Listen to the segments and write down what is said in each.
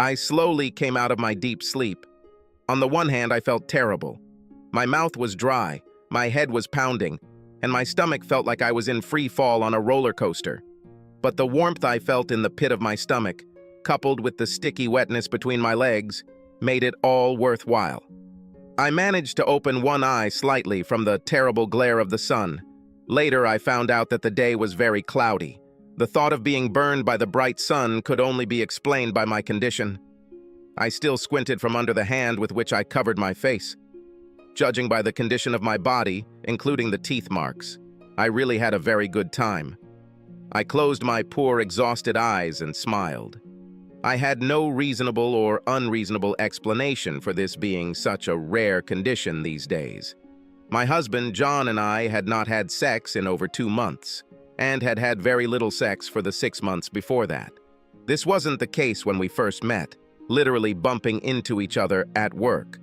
I slowly came out of my deep sleep. On the one hand, I felt terrible. My mouth was dry, my head was pounding, and my stomach felt like I was in free fall on a roller coaster. But the warmth I felt in the pit of my stomach, coupled with the sticky wetness between my legs, made it all worthwhile. I managed to open one eye slightly from the terrible glare of the sun. Later, I found out that the day was very cloudy. The thought of being burned by the bright sun could only be explained by my condition. I still squinted from under the hand with which I covered my face. Judging by the condition of my body, including the teeth marks, I really had a very good time. I closed my poor, exhausted eyes and smiled. I had no reasonable or unreasonable explanation for this being such a rare condition these days. My husband, John, and I had not had sex in over 2 months, and had had very little sex for the 6 months before that. This wasn't the case when we first met, literally bumping into each other at work.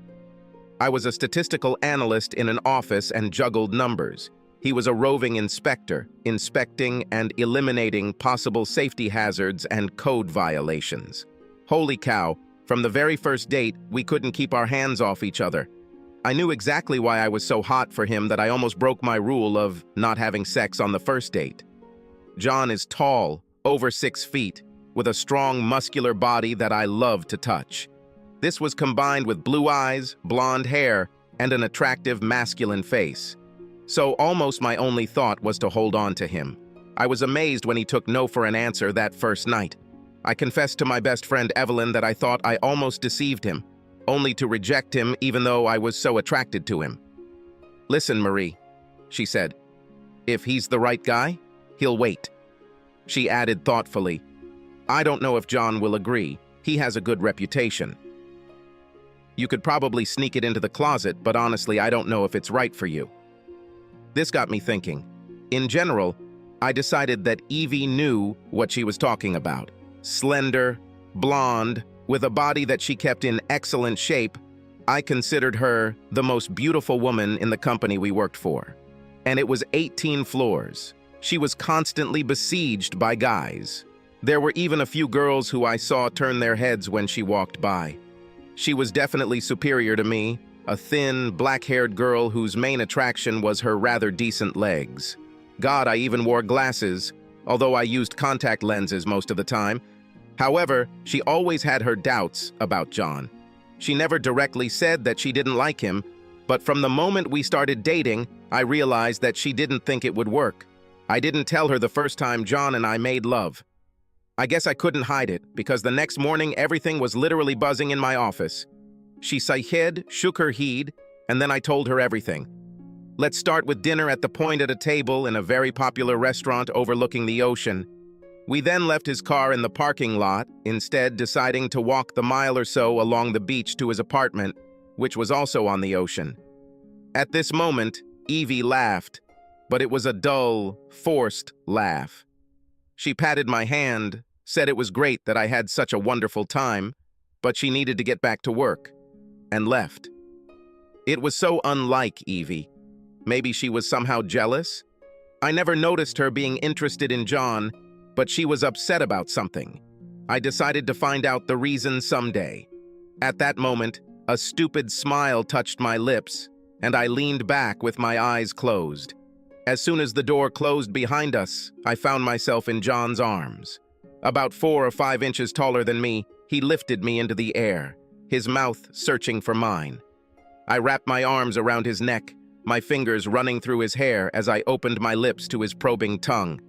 I was a statistical analyst in an office and juggled numbers. He was a roving inspector, inspecting and eliminating possible safety hazards and code violations. Holy cow, from the very first date, we couldn't keep our hands off each other. I knew exactly why I was so hot for him that I almost broke my rule of not having sex on the first date. John is tall, over 6 feet, with a strong, muscular body that I love to touch. This was combined with blue eyes, blonde hair, and an attractive, masculine face. So almost my only thought was to hold on to him. I was amazed when he took no for an answer that first night. I confessed to my best friend Evelyn that I thought I almost deceived him, only to reject him even though I was so attracted to him. "Listen, Marie," she said. "If he's the right guy, he'll wait." She added thoughtfully, "I don't know if John will agree. He has a good reputation. You could probably sneak it into the closet, but honestly, I don't know if it's right for you." This got me thinking. In general, I decided that Evie knew what she was talking about. Slender, blonde, with a body that she kept in excellent shape, I considered her the most beautiful woman in the company we worked for. And it was 18 floors. She was constantly besieged by guys. There were even a few girls who I saw turn their heads when she walked by. She was definitely superior to me, a thin, black-haired girl whose main attraction was her rather decent legs. God, I even wore glasses, although I used contact lenses most of the time. However, she always had her doubts about John. She never directly said that she didn't like him, but from the moment we started dating, I realized that she didn't think it would work. I didn't tell her the first time John and I made love. I guess I couldn't hide it, because the next morning everything was literally buzzing in my office. She sighed, shook her head, and then I told her everything. Let's start with dinner at the point at a table in a very popular restaurant overlooking the ocean. We then left his car in the parking lot, instead deciding to walk the mile or so along the beach to his apartment, which was also on the ocean. At this moment, Evie laughed, but it was a dull, forced laugh. She patted my hand, said it was great that I had such a wonderful time, but she needed to get back to work, and left. It was so unlike Evie. Maybe she was somehow jealous? I never noticed her being interested in John, but she was upset about something. I decided to find out the reason someday. At that moment, a stupid smile touched my lips, and I leaned back with my eyes closed. As soon as the door closed behind us, I found myself in John's arms. About 4 or 5 inches taller than me, he lifted me into the air, his mouth searching for mine. I wrapped my arms around his neck, my fingers running through his hair as I opened my lips to his probing tongue.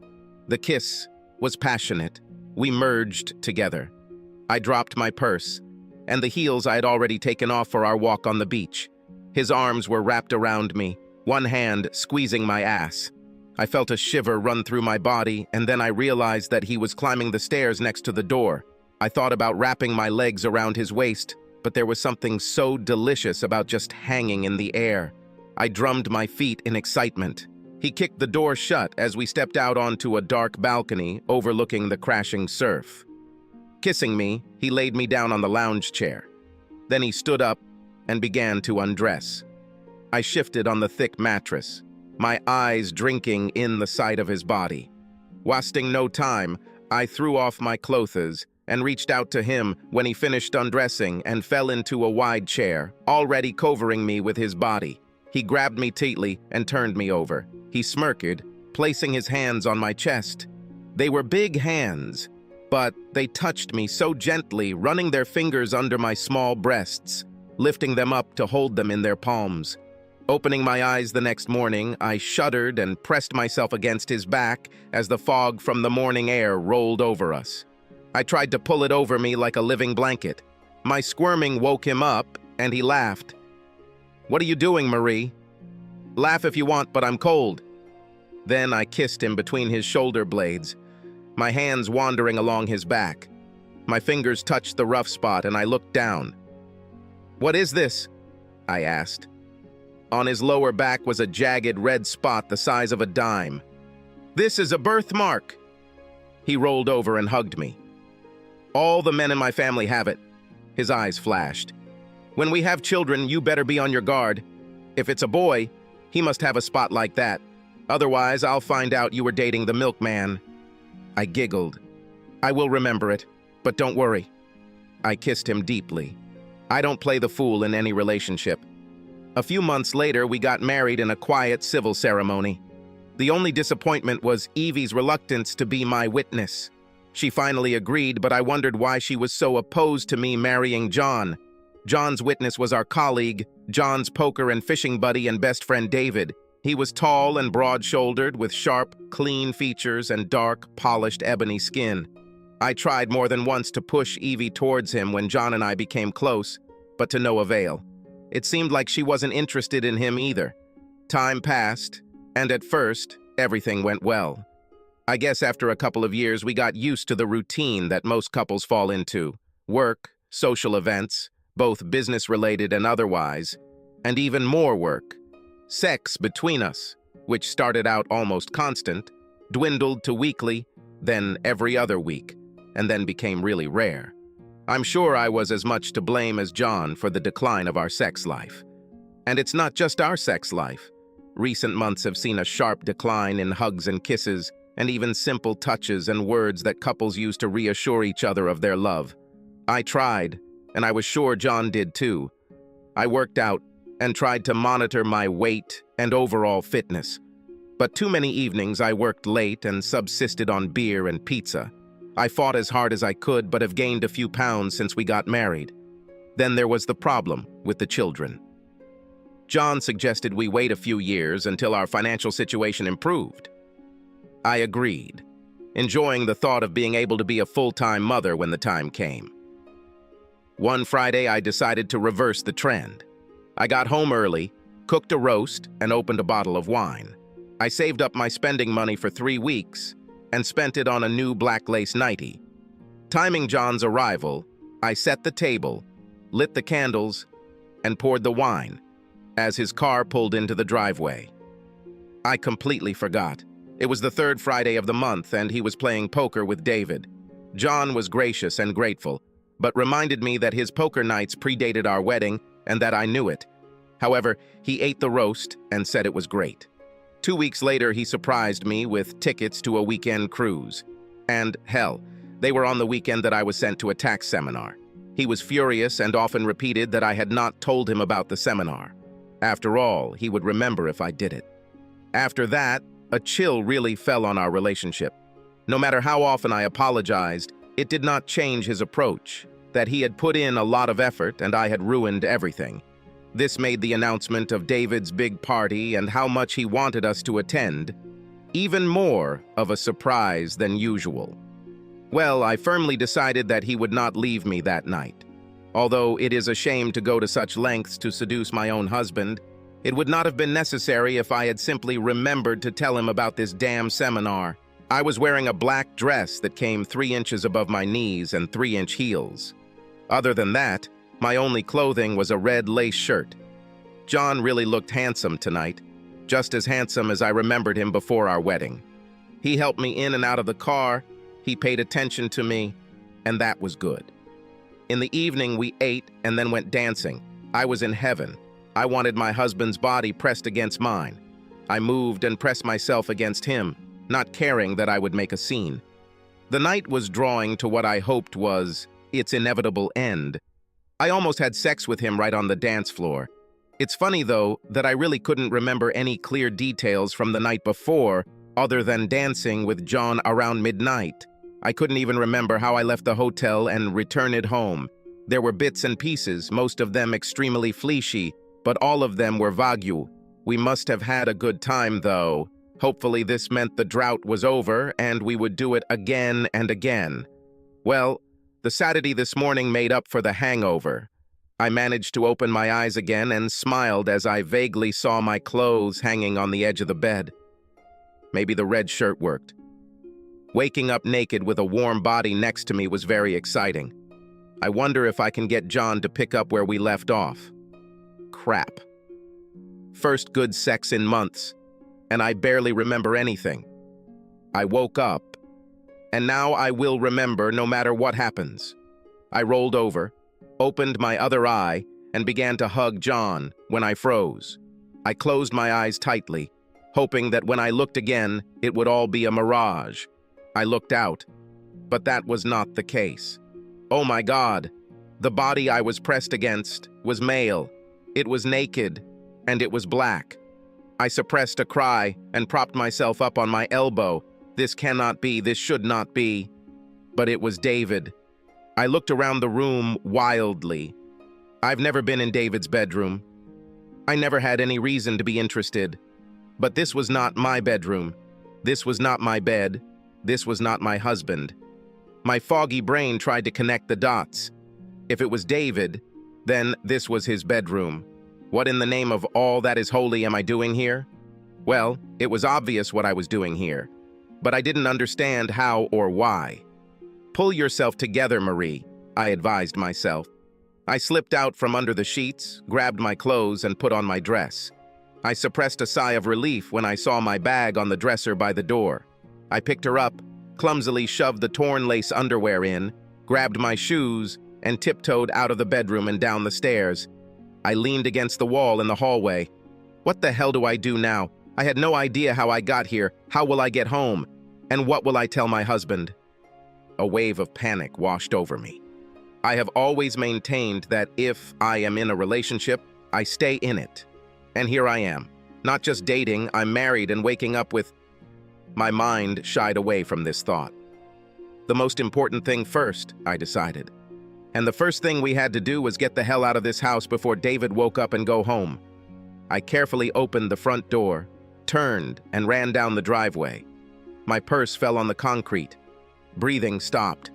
The kiss was passionate. We merged together. I dropped my purse, and the heels I had already taken off for our walk on the beach. His arms were wrapped around me, one hand squeezing my ass. I felt a shiver run through my body, and then I realized that he was climbing the stairs next to the door. I thought about wrapping my legs around his waist, but there was something so delicious about just hanging in the air. I drummed my feet in excitement. He kicked the door shut as we stepped out onto a dark balcony overlooking the crashing surf. Kissing me, he laid me down on the lounge chair. Then he stood up and began to undress. I shifted on the thick mattress, my eyes drinking in the sight of his body. Wasting no time, I threw off my clothes and reached out to him when he finished undressing and fell into a wide chair, already covering me with his body. He grabbed me tightly and turned me over. He smirked, placing his hands on my chest. They were big hands, but they touched me so gently, running their fingers under my small breasts, lifting them up to hold them in their palms. Opening my eyes the next morning, I shuddered and pressed myself against his back as the fog from the morning air rolled over us. I tried to pull it over me like a living blanket. My squirming woke him up, and he laughed. "What are you doing, Marie?" "Laugh if you want, but I'm cold." Then I kissed him between his shoulder blades, my hands wandering along his back. My fingers touched the rough spot, and I looked down. "What is this?" I asked. On his lower back was a jagged red spot the size of a dime. "This is a birthmark." He rolled over and hugged me. "All the men in my family have it." His eyes flashed. "When we have children, you better be on your guard. If it's a boy, he must have a spot like that. Otherwise, I'll find out you were dating the milkman." I giggled. "I will remember it, but don't worry." I kissed him deeply. I don't play the fool in any relationship. A few months later, we got married in a quiet civil ceremony. The only disappointment was Evie's reluctance to be my witness. She finally agreed, but I wondered why she was so opposed to me marrying John. John's witness was our colleague, John's poker and fishing buddy and best friend David. He was tall and broad-shouldered with sharp, clean features and dark, polished ebony skin. I tried more than once to push Evie towards him when John and I became close, but to no avail. It seemed like she wasn't interested in him either. Time passed, and at first, everything went well. I guess after a couple of years, we got used to the routine that most couples fall into. Work, social events, both business-related and otherwise, and even more work. Sex between us, which started out almost constant, dwindled to weekly, then every other week, and then became really rare. I'm sure I was as much to blame as John for the decline of our sex life. And it's not just our sex life. Recent months have seen a sharp decline in hugs and kisses, and even simple touches and words that couples use to reassure each other of their love. I tried, and I was sure John did too. I worked out and tried to monitor my weight and overall fitness. But too many evenings I worked late and subsisted on beer and pizza. I fought as hard as I could, but have gained a few pounds since we got married. Then there was the problem with the children. John suggested we wait a few years until our financial situation improved. I agreed, enjoying the thought of being able to be a full-time mother when the time came. One Friday, I decided to reverse the trend. I got home early, cooked a roast, and opened a bottle of wine. I saved up my spending money for 3 weeks and spent it on a new black lace nightie. Timing John's arrival, I set the table, lit the candles, and poured the wine as his car pulled into the driveway. I completely forgot. It was the 3rd Friday of the month, and he was playing poker with David. John was gracious and grateful, but reminded me that his poker nights predated our wedding and that I knew it. However, he ate the roast and said it was great. 2 weeks later, he surprised me with tickets to a weekend cruise. And, hell, they were on the weekend that I was sent to a tax seminar. He was furious and often repeated that I had not told him about the seminar. After all, he would remember if I did it. After that, a chill really fell on our relationship. No matter how often I apologized, it did not change his approach, that he had put in a lot of effort and I had ruined everything. This made the announcement of David's big party and how much he wanted us to attend even more of a surprise than usual. Well, I firmly decided that he would not leave me that night. Although it is a shame to go to such lengths to seduce my own husband, it would not have been necessary if I had simply remembered to tell him about this damn seminar. I was wearing a black dress that came 3 inches above my knees and 3-inch heels. Other than that, my only clothing was a red lace shirt. John really looked handsome tonight, just as handsome as I remembered him before our wedding. He helped me in and out of the car, he paid attention to me, and that was good. In the evening, we ate and then went dancing. I was in heaven. I wanted my husband's body pressed against mine. I moved and pressed myself against him, not caring that I would make a scene. The night was drawing to what I hoped was its inevitable end. I almost had sex with him right on the dance floor. It's funny, though, that I really couldn't remember any clear details from the night before other than dancing with John around midnight. I couldn't even remember how I left the hotel and returned home. There were bits and pieces, most of them extremely fleecy, but all of them were vague. We must have had a good time, though. Hopefully this meant the drought was over and we would do it again and again. Well, the Saturday this morning made up for the hangover. I managed to open my eyes again and smiled as I vaguely saw my clothes hanging on the edge of the bed. Maybe the red shirt worked. Waking up naked with a warm body next to me was very exciting. I wonder if I can get John to pick up where we left off. Crap. First good sex in months, and I barely remember anything. I woke up, and now I will remember no matter what happens. I rolled over, opened my other eye, and began to hug John when I froze. I closed my eyes tightly, hoping that when I looked again, it would all be a mirage. I looked out, but that was not the case. Oh my God! The body I was pressed against was male. It was naked, and it was black. I suppressed a cry and propped myself up on my elbow. This cannot be, this should not be. But it was David. I looked around the room wildly. I've never been in David's bedroom. I never had any reason to be interested. But this was not my bedroom. This was not my bed. This was not my husband. My foggy brain tried to connect the dots. If it was David, then this was his bedroom. What in the name of all that is holy am I doing here? Well, it was obvious what I was doing here, but I didn't understand how or why. Pull yourself together, Marie, I advised myself. I slipped out from under the sheets, grabbed my clothes, and put on my dress. I suppressed a sigh of relief when I saw my bag on the dresser by the door. I picked her up, clumsily shoved the torn lace underwear in, grabbed my shoes, and tiptoed out of the bedroom and down the stairs. I leaned against the wall in the hallway. What the hell do I do now? I had no idea how I got here. How will I get home? And what will I tell my husband? A wave of panic washed over me. I have always maintained that if I am in a relationship, I stay in it. And here I am. Not just dating, I'm married and waking up with... My mind shied away from this thought. The most important thing first, I decided. And the first thing we had to do was get the hell out of this house before David woke up and go home. I carefully opened the front door, turned, and ran down the driveway. My purse fell on the concrete. Breathing stopped.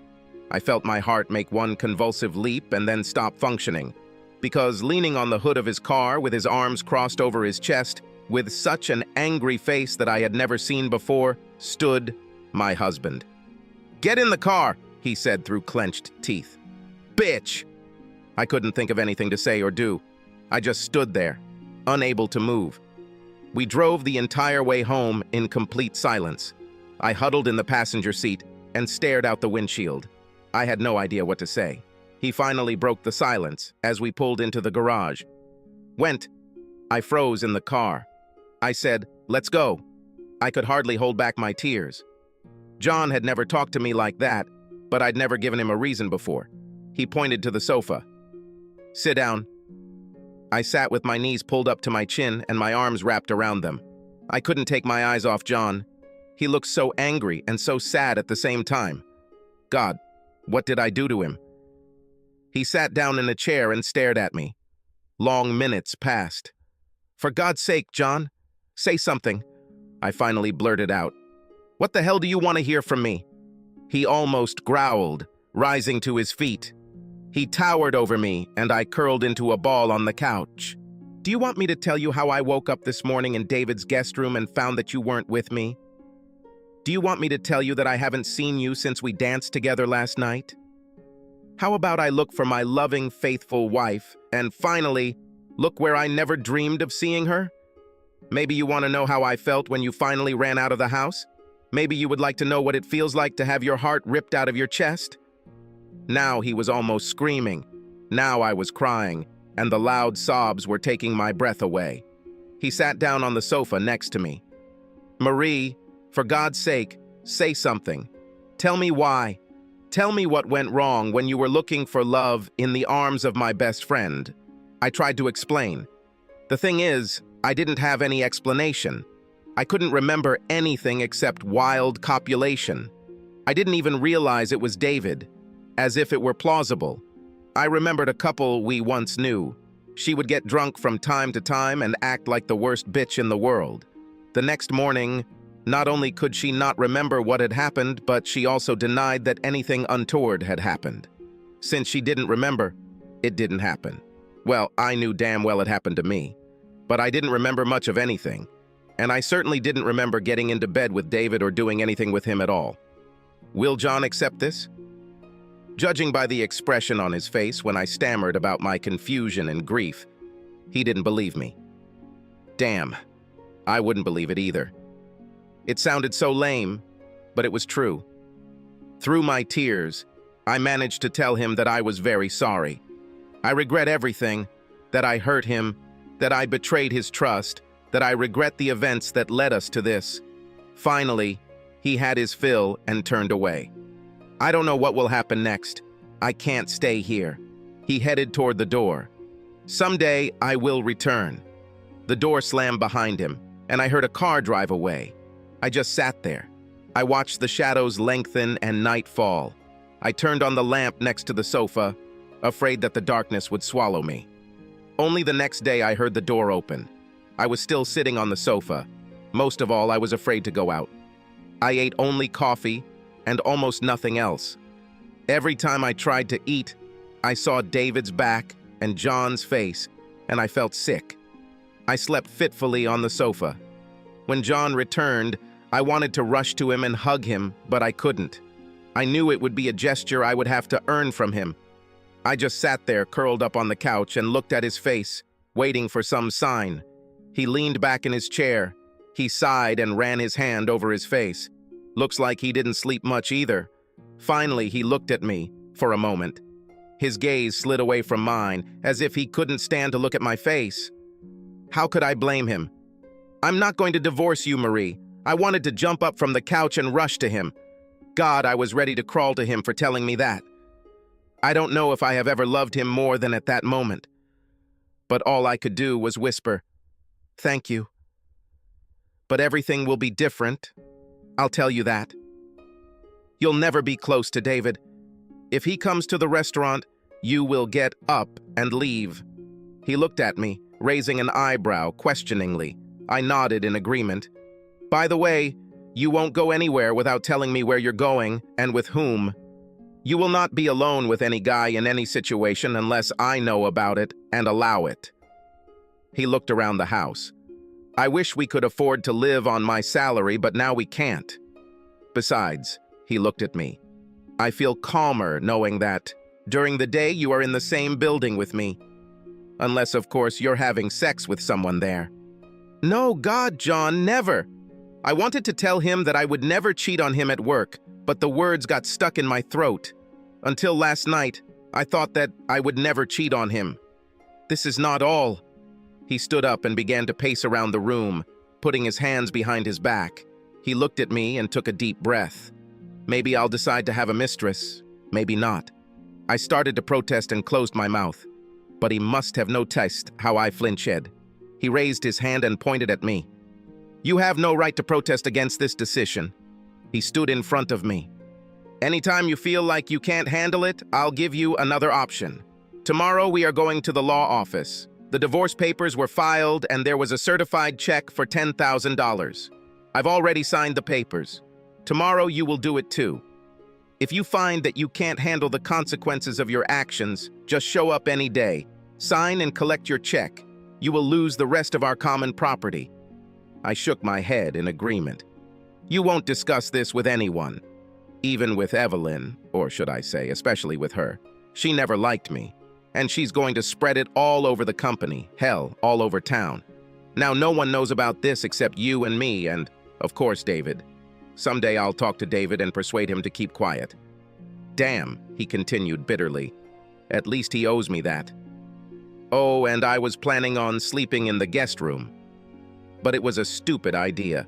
I felt my heart make one convulsive leap and then stop functioning, because leaning on the hood of his car with his arms crossed over his chest, with such an angry face that I had never seen before, stood my husband. "Get in the car," he said through clenched teeth. "Bitch!" I couldn't think of anything to say or do. I just stood there, unable to move. We drove the entire way home in complete silence. I huddled in the passenger seat and stared out the windshield. I had no idea what to say. He finally broke the silence as we pulled into the garage. "Went." I froze in the car. I said, "Let's go." I could hardly hold back my tears. John had never talked to me like that, but I'd never given him a reason before. He pointed to the sofa. "Sit down." I sat with my knees pulled up to my chin and my arms wrapped around them. I couldn't take my eyes off John. He looked so angry and so sad at the same time. God, what did I do to him? He sat down in a chair and stared at me. Long minutes passed. "For God's sake, John, say something," I finally blurted out. "What the hell do you want to hear from me?" He almost growled, rising to his feet. He towered over me, and I curled into a ball on the couch. "Do you want me to tell you how I woke up this morning in David's guest room and found that you weren't with me? Do you want me to tell you that I haven't seen you since we danced together last night? How about I look for my loving, faithful wife, and finally, look where I never dreamed of seeing her? Maybe you want to know how I felt when you finally ran out of the house? Maybe you would like to know what it feels like to have your heart ripped out of your chest?" Now he was almost screaming. Now I was crying, and the loud sobs were taking my breath away. He sat down on the sofa next to me. "Marie, for God's sake, say something. Tell me why. Tell me what went wrong when you were looking for love in the arms of my best friend. I tried to explain. The thing is, I didn't have any explanation. I couldn't remember anything except wild copulation. I didn't even realize it was David, as if it were plausible. I remembered a couple we once knew. She would get drunk from time to time and act like the worst bitch in the world. The next morning, not only could she not remember what had happened, but she also denied that anything untoward had happened. Since she didn't remember, it didn't happen. Well, I knew damn well it happened to me, but I didn't remember much of anything, and I certainly didn't remember getting into bed with David or doing anything with him at all. Will John accept this? Judging by the expression on his face when I stammered about my confusion and grief, he didn't believe me. Damn, I wouldn't believe it either. It sounded so lame, but it was true. Through my tears, I managed to tell him that I was very sorry. I regret everything, that I hurt him, that I betrayed his trust, that I regret the events that led us to this. Finally, he had his fill and turned away. I don't know what will happen next. I can't stay here. He headed toward the door. Someday, I will return. The door slammed behind him, and I heard a car drive away. I just sat there. I watched the shadows lengthen and night fall. I turned on the lamp next to the sofa, afraid that the darkness would swallow me. Only the next day I heard the door open. I was still sitting on the sofa. Most of all, I was afraid to go out. I ate only coffee and almost nothing else. Every time I tried to eat, I saw David's back and John's face, and I felt sick. I slept fitfully on the sofa. When John returned, I wanted to rush to him and hug him, but I couldn't. I knew it would be a gesture I would have to earn from him. I just sat there, curled up on the couch, and looked at his face, waiting for some sign. He leaned back in his chair. He sighed and ran his hand over his face. Looks like he didn't sleep much either. Finally, he looked at me for a moment. His gaze slid away from mine, as if he couldn't stand to look at my face. How could I blame him? I'm not going to divorce you, Marie. I wanted to jump up from the couch and rush to him. God, I was ready to crawl to him for telling me that. I don't know if I have ever loved him more than at that moment. But all I could do was whisper, "Thank you. But everything will be different. I'll tell you that. You'll never be close to David. If he comes to the restaurant, you will get up and leave." He looked at me, raising an eyebrow questioningly. I nodded in agreement. "By the way, you won't go anywhere without telling me where you're going and with whom. You will not be alone with any guy in any situation unless I know about it and allow it." He looked around the house. "I wish we could afford to live on my salary, but now we can't. Besides," he looked at me, "I feel calmer knowing that during the day you are in the same building with me. Unless, of course, you're having sex with someone there." "No, God, John, never." I wanted to tell him that I would never cheat on him at work, but the words got stuck in my throat. Until last night, I thought that I would never cheat on him. This is not all. He stood up and began to pace around the room, putting his hands behind his back. He looked at me and took a deep breath. Maybe I'll decide to have a mistress, maybe not. I started to protest and closed my mouth, but he must have noticed how I flinched. He raised his hand and pointed at me. "You have no right to protest against this decision." He stood in front of me. "Anytime you feel like you can't handle it, I'll give you another option. Tomorrow we are going to the law office. The divorce papers were filed and there was a certified check for $10,000. I've already signed the papers. Tomorrow you will do it too. If you find that you can't handle the consequences of your actions, just show up any day. Sign and collect your check. You will lose the rest of our common property." I shook my head in agreement. "You won't discuss this with anyone. Even with Evelyn, or should I say, especially with her. She never liked me, and she's going to spread it all over the company, hell, all over town. Now no one knows about this except you and me and, of course, David. Someday I'll talk to David and persuade him to keep quiet." "Damn," he continued bitterly. "At least he owes me that. Oh, and I was planning on sleeping in the guest room. But it was a stupid idea."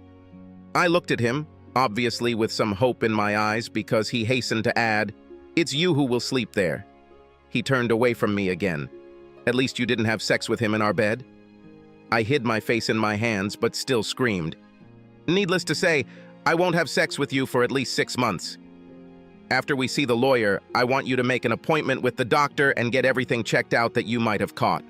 I looked at him, obviously with some hope in my eyes because he hastened to add, "It's you who will sleep there." He turned away from me again. "At least you didn't have sex with him in our bed?" I hid my face in my hands, but still screamed. "Needless to say, I won't have sex with you for at least 6 months. After we see the lawyer, I want you to make an appointment with the doctor and get everything checked out that you might have caught."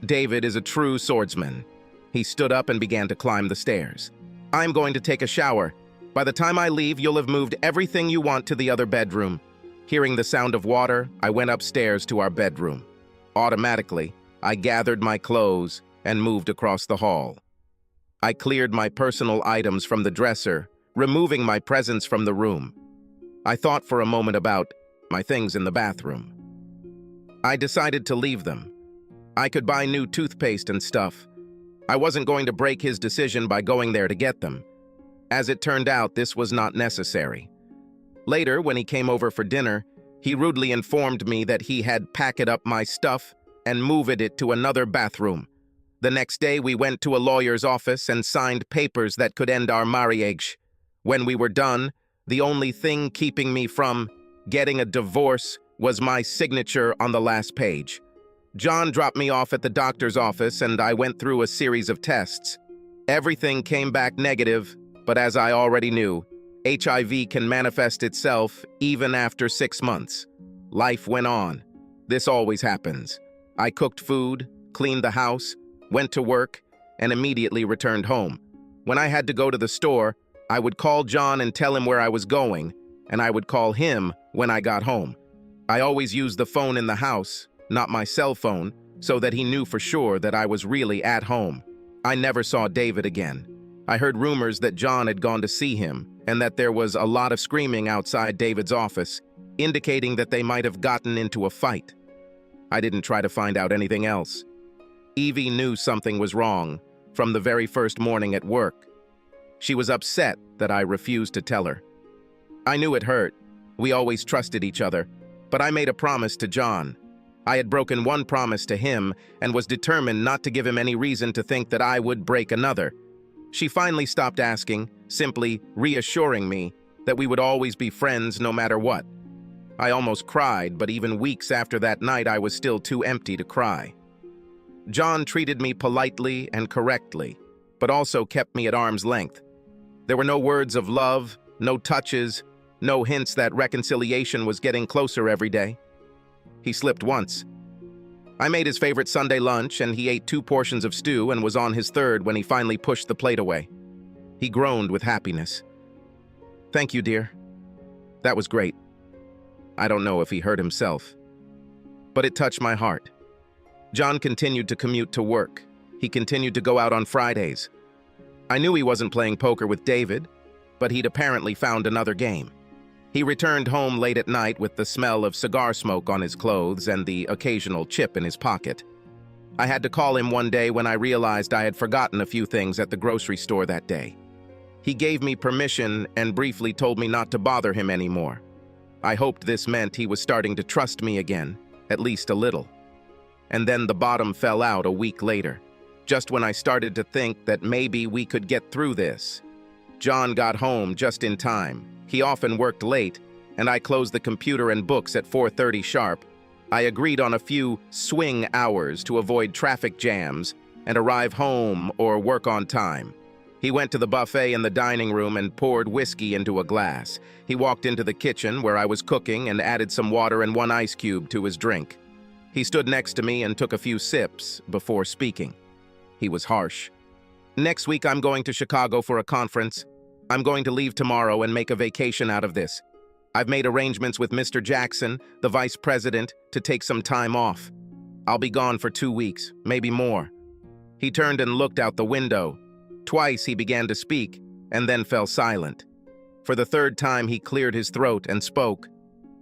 David is a true swordsman. He stood up and began to climb the stairs. "I'm going to take a shower. By the time I leave, you'll have moved everything you want to the other bedroom." Hearing the sound of water, I went upstairs to our bedroom. Automatically, I gathered my clothes and moved across the hall. I cleared my personal items from the dresser, removing my presence from the room. I thought for a moment about my things in the bathroom. I decided to leave them. I could buy new toothpaste and stuff. I wasn't going to break his decision by going there to get them. As it turned out, this was not necessary. Later, when he came over for dinner, he rudely informed me that he had packed up my stuff and moved it to another bathroom. The next day, we went to a lawyer's office and signed papers that could end our marriage. When we were done, the only thing keeping me from getting a divorce was my signature on the last page. John dropped me off at the doctor's office and I went through a series of tests. Everything came back negative, but as I already knew, HIV can manifest itself even after 6 months. Life went on. This always happens. I cooked food, cleaned the house, went to work, and immediately returned home. When I had to go to the store, I would call John and tell him where I was going, and I would call him when I got home. I always used the phone in the house, not my cell phone, so that he knew for sure that I was really at home. I never saw David again. I heard rumors that John had gone to see him, and that there was a lot of screaming outside David's office, indicating that they might have gotten into a fight. I didn't try to find out anything else. Evie knew something was wrong from the very first morning at work. She was upset that I refused to tell her. I knew it hurt. We always trusted each other, but I made a promise to John. I had broken one promise to him and was determined not to give him any reason to think that I would break another. She finally stopped asking, simply reassuring me that we would always be friends no matter what. I almost cried, but even weeks after that night, I was still too empty to cry. John treated me politely and correctly, but also kept me at arm's length. There were no words of love, no touches, no hints that reconciliation was getting closer every day. He slipped once. I made his favorite Sunday lunch, and he ate 2 portions of stew and was on his 3rd when he finally pushed the plate away. He groaned with happiness. "Thank you, dear. That was great." I don't know if he hurt himself, but it touched my heart. John continued to commute to work. He continued to go out on Fridays. I knew he wasn't playing poker with David, but he'd apparently found another game. He returned home late at night with the smell of cigar smoke on his clothes and the occasional chip in his pocket. I had to call him one day when I realized I had forgotten a few things at the grocery store that day. He gave me permission and briefly told me not to bother him anymore. I hoped this meant he was starting to trust me again, at least a little. And then the bottom fell out a week later, just when I started to think that maybe we could get through this. John got home just in time. He often worked late, and I closed the computer and books at 4:30 sharp. I agreed on a few swing hours to avoid traffic jams and arrive home or work on time. He went to the buffet in the dining room and poured whiskey into a glass. He walked into the kitchen where I was cooking and added some water and 1 ice cube to his drink. He stood next to me and took a few sips before speaking. He was harsh. "Next week I'm going to Chicago for a conference. I'm going to leave tomorrow and make a vacation out of this. I've made arrangements with Mr. Jackson, the vice president, to take some time off. I'll be gone for 2 weeks, maybe more." He turned and looked out the window. Twice he began to speak, and then fell silent. For the 3rd time he cleared his throat and spoke.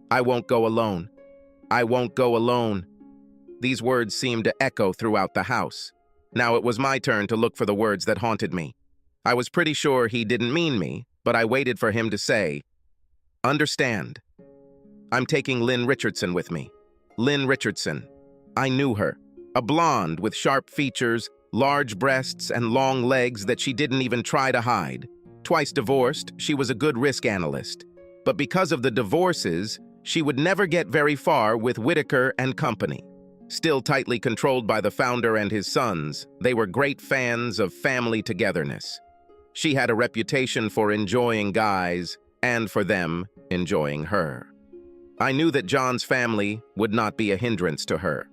"I won't go alone. I won't go alone." These words seemed to echo throughout the house. Now it was my turn to look for the words that haunted me. I was pretty sure he didn't mean me, but I waited for him to say, "Understand. I'm taking Lynn Richardson with me." Lynn Richardson. I knew her. A blonde with sharp features, large breasts, and long legs that she didn't even try to hide. Twice divorced, she was a good risk analyst. But because of the divorces, she would never get very far with Whitaker and Company. Still tightly controlled by the founder and his sons, they were great fans of family togetherness. She had a reputation for enjoying guys and for them enjoying her. I knew that John's family would not be a hindrance to her.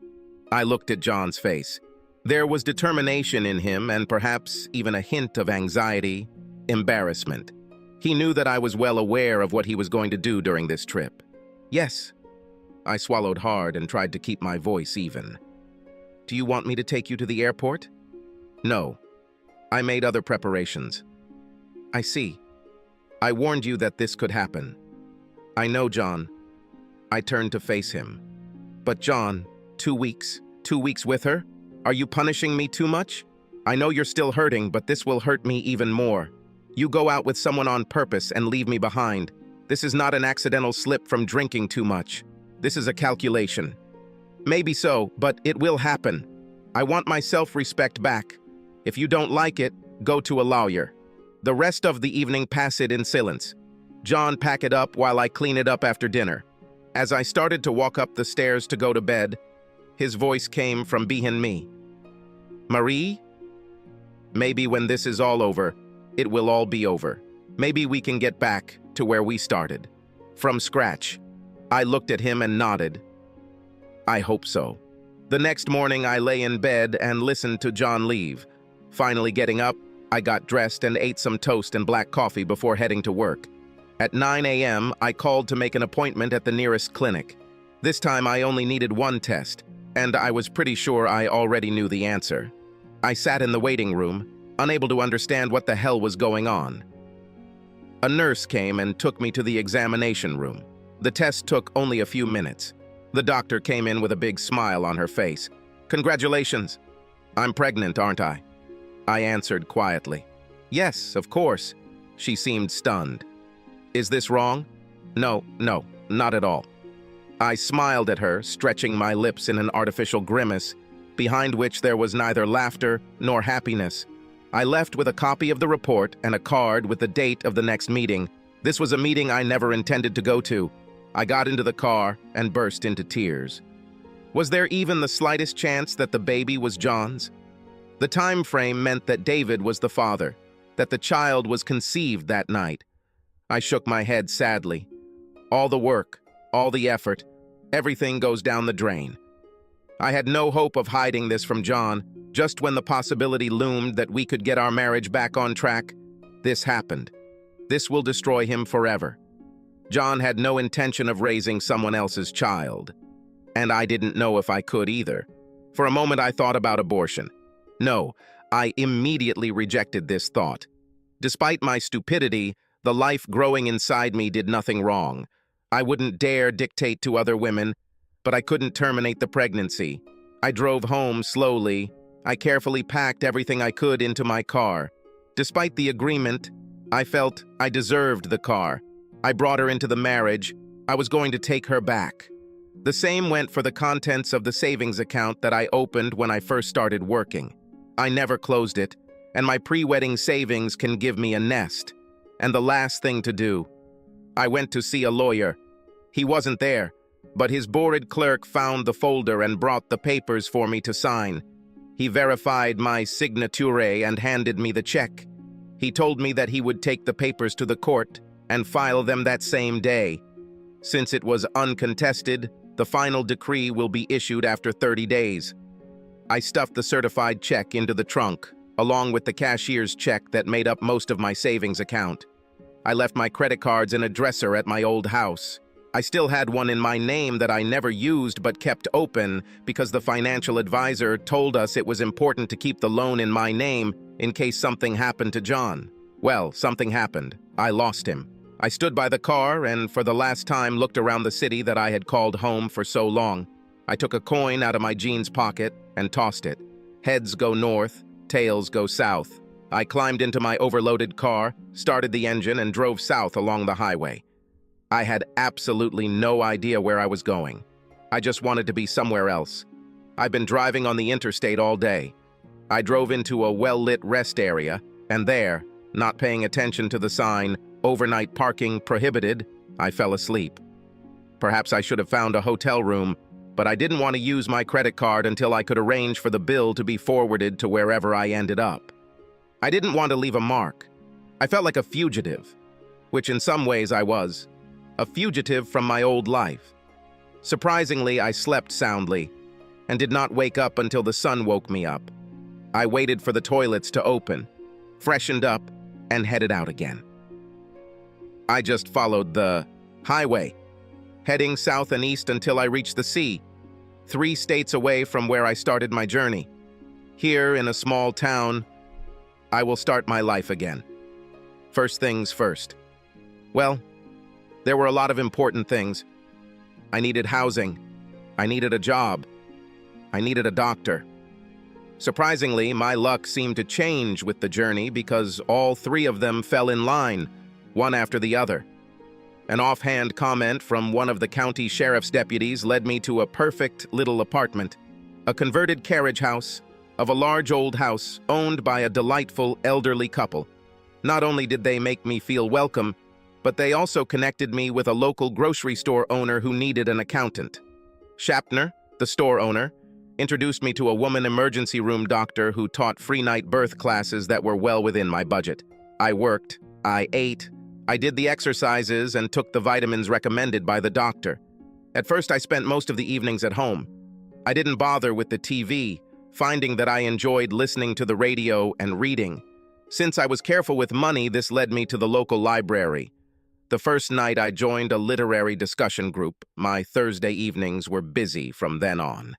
I looked at John's face. There was determination in him and perhaps even a hint of anxiety, embarrassment. He knew that I was well aware of what he was going to do during this trip. Yes. I swallowed hard and tried to keep my voice even. Do you want me to take you to the airport? No. I made other preparations. I see. I warned you that this could happen. I know, John. I turned to face him. But John, 2 weeks? 2 weeks with her? Are you punishing me too much? I know you're still hurting, but this will hurt me even more. You go out with someone on purpose and leave me behind. This is not an accidental slip from drinking too much. This is a calculation. Maybe so, but it will happen. I want my self-respect back. If you don't like it, go to a lawyer. The rest of the evening pass it in silence. John pack it up while I clean it up after dinner. As I started to walk up the stairs to go to bed, his voice came from behind me. Marie? Maybe when this is all over, it will all be over. Maybe we can get back to where we started. From scratch. I looked at him and nodded. I hope so. The next morning, I lay in bed and listened to John leave. Finally getting up, I got dressed and ate some toast and black coffee before heading to work. At 9 a.m., I called to make an appointment at the nearest clinic. This time, I only needed one test, and I was pretty sure I already knew the answer. I sat in the waiting room, unable to understand what the hell was going on. A nurse came and took me to the examination room. The test took only a few minutes. The doctor came in with a big smile on her face. Congratulations. I'm pregnant, aren't I? I answered quietly. Yes, of course. She seemed stunned. Is this wrong? No, not at all. I smiled at her, stretching my lips in an artificial grimace, behind which there was neither laughter nor happiness. I left with a copy of the report and a card with the date of the next meeting. This was a meeting I never intended to go to. I got into the car and burst into tears. Was there even the slightest chance that the baby was John's? The time frame meant that David was the father, that the child was conceived that night. I shook my head sadly. All the work, all the effort, everything goes down the drain. I had no hope of hiding this from John. Just when the possibility loomed that we could get our marriage back on track, this happened. This will destroy him forever. John had no intention of raising someone else's child. And I didn't know if I could either. For a moment I thought about abortion. No, I immediately rejected this thought. Despite my stupidity, the life growing inside me did nothing wrong. I wouldn't dare dictate to other women, but I couldn't terminate the pregnancy. I drove home slowly. I carefully packed everything I could into my car. Despite the agreement, I felt I deserved the car. I brought her into the marriage. I was going to take her back. The same went for the contents of the savings account that I opened when I first started working. I never closed it, and my pre-wedding savings can give me a nest. And the last thing to do, I went to see a lawyer. He wasn't there, but his bored clerk found the folder and brought the papers for me to sign. He verified my signature and handed me the check. He told me that he would take the papers to the court and file them that same day. Since it was uncontested, the final decree will be issued after 30 days. I stuffed the certified check into the trunk, along with the cashier's check that made up most of my savings account. I left my credit cards in a dresser at my old house. I still had one in my name that I never used but kept open because the financial advisor told us it was important to keep the loan in my name in case something happened to John. Well, something happened. I lost him. I stood by the car and for the last time looked around the city that I had called home for so long. I took a coin out of my jeans pocket and tossed it. Heads go north, tails go south. I climbed into my overloaded car, started the engine, and drove south along the highway. I had absolutely no idea where I was going. I just wanted to be somewhere else. I've been driving on the interstate all day. I drove into a well-lit rest area, and there, Not paying attention to the sign, "Overnight parking prohibited," I fell asleep. Perhaps I should have found a hotel room, but I didn't want to use my credit card until I could arrange for the bill to be forwarded to wherever I ended up. I didn't want to leave a mark. I felt like a fugitive, which in some ways I was. A fugitive from my old life. Surprisingly, I slept soundly and did not wake up until the sun woke me up. I waited for the toilets to open, freshened up, and headed out again. I just followed the highway, heading south and east until I reached the sea, 3 states away from where I started my journey. Here in a small town, I will start my life again. First things first. Well, there were a lot of important things. I needed housing. I needed a job. I needed a doctor. Surprisingly, my luck seemed to change with the journey because all 3 of them fell in line, one after the other. An offhand comment from one of the county sheriff's deputies led me to a perfect little apartment, a converted carriage house of a large old house owned by a delightful elderly couple. Not only did they make me feel welcome, but they also connected me with a local grocery store owner who needed an accountant. Shapner, the store owner, introduced me to a woman emergency room doctor who taught free night birth classes that were well within my budget. I worked, I ate, I did the exercises and took the vitamins recommended by the doctor. At first, I spent most of the evenings at home. I didn't bother with the TV, finding that I enjoyed listening to the radio and reading. Since I was careful with money, this led me to the local library. The first night I joined a literary discussion group. My Thursday evenings were busy from then on.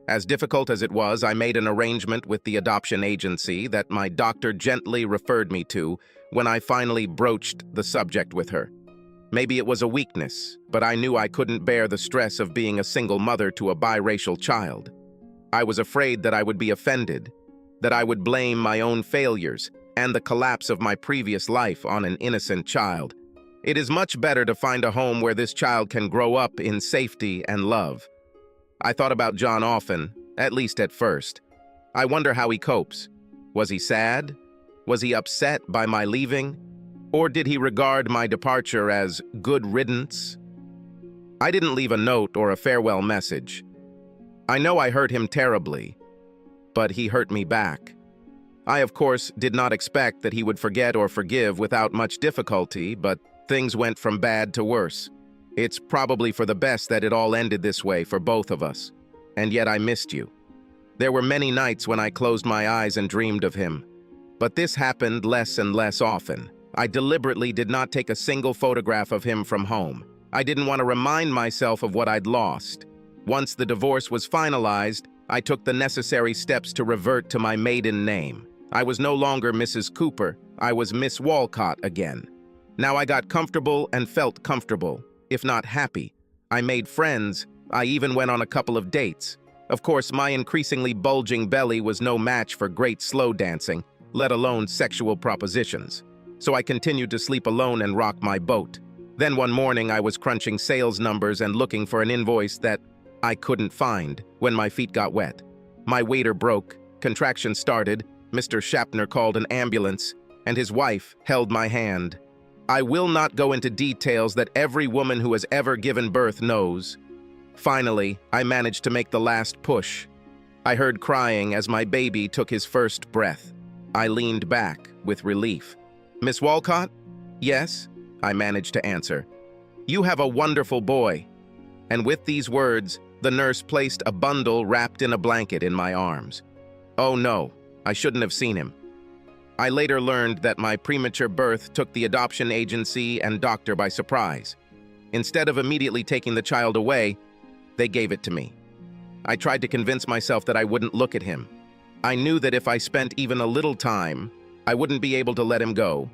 As difficult as it was, I made an arrangement with the adoption agency that my doctor gently referred me to when I finally broached the subject with her. Maybe it was a weakness, but I knew I couldn't bear the stress of being a single mother to a biracial child. I was afraid that I would be offended, that I would blame my own failures and the collapse of my previous life on an innocent child. It is much better to find a home where this child can grow up in safety and love. I thought about John often, at least at first. I wonder how he copes. Was he sad? Was he upset by my leaving? Or did he regard my departure as good riddance? I didn't leave a note or a farewell message. I know I hurt him terribly, but he hurt me back. I, of course, did not expect that he would forget or forgive without much difficulty, but things went from bad to worse. It's probably for the best that it all ended this way for both of us. And yet I missed you. There were many nights when I closed my eyes and dreamed of him. But this happened less and less often. I deliberately did not take a single photograph of him from home. I didn't want to remind myself of what I'd lost. Once the divorce was finalized, I took the necessary steps to revert to my maiden name. I was no longer Mrs. Cooper. I was Miss Walcott again. Now I got comfortable and felt comfortable, if not happy. I made friends. I even went on a couple of dates. Of course, my increasingly bulging belly was no match for great slow dancing, let alone sexual propositions. So I continued to sleep alone and rock my boat. Then one morning I was crunching sales numbers and looking for an invoice that I couldn't find when my feet got wet. My waiter broke, contractions started, Mr. Shapner called an ambulance, and his wife held my hand. I will not go into details that every woman who has ever given birth knows. Finally, I managed to make the last push. I heard crying as my baby took his first breath. I leaned back with relief. "Miss Walcott?" "Yes," I managed to answer. "You have a wonderful boy." And with these words, the nurse placed a bundle wrapped in a blanket in my arms. Oh no, I shouldn't have seen him. I later learned that my premature birth took the adoption agency and doctor by surprise. Instead of immediately taking the child away, they gave it to me. I tried to convince myself that I wouldn't look at him. I knew that if I spent even a little time, I wouldn't be able to let him go.